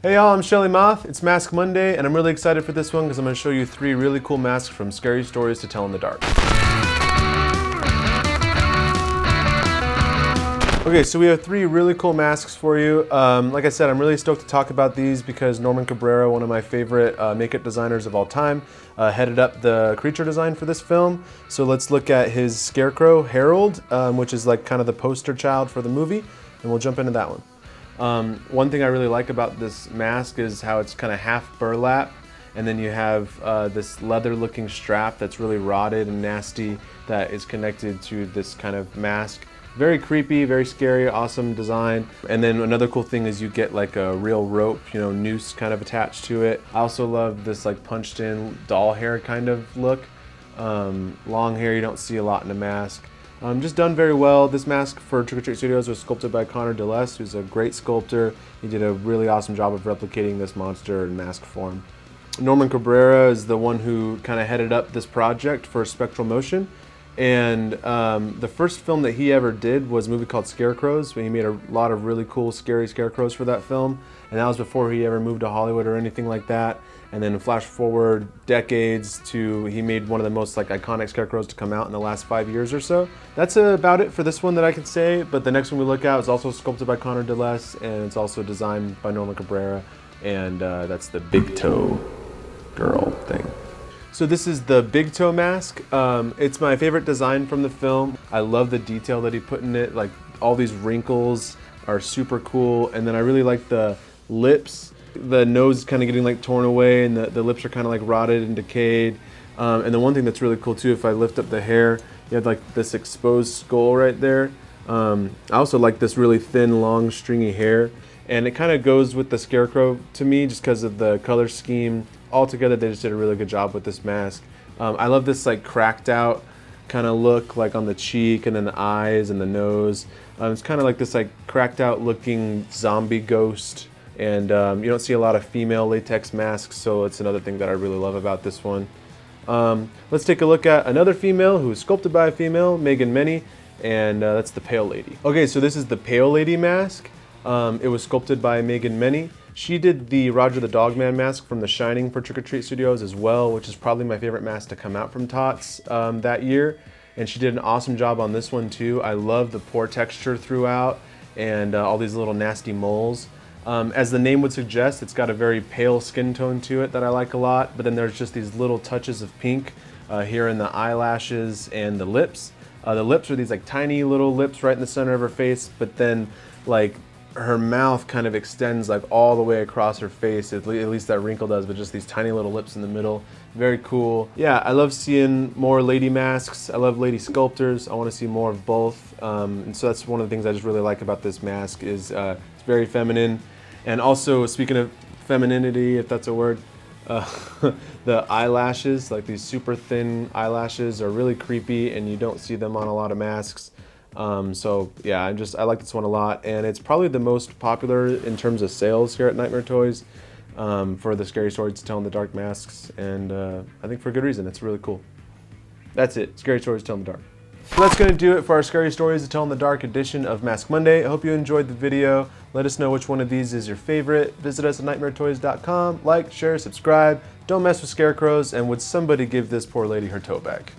Hey y'all, I'm Shelly Moth. It's Mask Monday, and I'm really excited for this one because I'm going to show you 3 really cool masks from Scary Stories to Tell in the Dark. Okay, so we have 3 really cool masks for you. Like I said, I'm really stoked to talk about these because Norman Cabrera, one of my favorite makeup designers of all time, headed up the creature design for this film. So let's look at his Scarecrow, Harold, which is like kind of the poster child for the movie, and we'll jump into that one. One thing I really like about this mask is how it's kind of half burlap, and then you have this leather looking strap that's really rotted and nasty that is connected to this kind of mask. Very creepy, very scary, awesome design. And then another cool thing is you get like a real rope, noose kind of attached to it. I also love this like punched in doll hair kind of look. Long hair you don't see a lot in a mask. Just done very well. This mask for Trick or Treat Studios was sculpted by Connor DeLess, who's a great sculptor. He did a really awesome job of replicating this monster in mask form. Norman Cabrera is the one who kind of headed up this project for Spectral Motion. And the first film that he ever did was a movie called Scarecrows. He made a lot of really cool, scary scarecrows for that film. And that was before he ever moved to Hollywood or anything like that. And then flash forward decades to he made one of the most iconic scarecrows to come out in the last 5 years or so. That's about it for this one that I can say. But the next one we look at is also sculpted by Connor DeLess, and it's also designed by Norman Cabrera. And that's the Big Toe Girl thing. So this is the Big Toe mask. It's my favorite design from the film. I love the detail that he put in it. Like all these wrinkles are super cool. And then I really like the lips. The nose is kind of getting torn away, and the lips are kind of rotted and decayed. And the one thing that's really cool too, if I lift up the hair, you have this exposed skull right there. I also like this really thin, long, stringy hair. And it kind of goes with the Scarecrow to me just because of the color scheme. Altogether, they just did a really good job with this mask. I love this cracked out kind of look on the cheek and then the eyes and the nose. It's kind of like this cracked out looking zombie ghost. And you don't see a lot of female latex masks, so it's another thing that I really love about this one. Let's take a look at another female who was sculpted by a female, Megan Menney, and that's the Pale Lady. Okay, so this is the Pale Lady mask. It was sculpted by Megan Menney. She did the Roger the Dogman mask from The Shining for Trick or Treat Studios as well, which is probably my favorite mask to come out from Tots that year. And she did an awesome job on this one too. I love the pore texture throughout and all these little nasty moles. As the name would suggest, it's got a very pale skin tone to it that I like a lot, but then there's just these little touches of pink here in the eyelashes and the lips. The lips are these tiny little lips right in the center of her face, but then her mouth kind of extends all the way across her face, at least that wrinkle does, but just these tiny little lips in the middle. Very cool. Yeah, I love seeing more lady masks. I love lady sculptors. I want to see more of both. And so that's one of the things I just really like about this mask is it's very feminine. And also, speaking of femininity, if that's a word, the eyelashes, these super thin eyelashes are really creepy and you don't see them on a lot of masks. So yeah, I like this one a lot, and it's probably the most popular in terms of sales here at Nightmare Toys for the Scary Stories to Tell in the Dark masks, and I think for good reason. It's really cool. That's it, Scary Stories to Tell in the Dark. So that's going to do it for our Scary Stories to Tell in the Dark edition of Mask Monday. I hope you enjoyed the video. Let us know which one of these is your favorite. Visit us at nightmaretoys.com. Like, share, subscribe. Don't mess with scarecrows, and would somebody give this poor lady her toe back?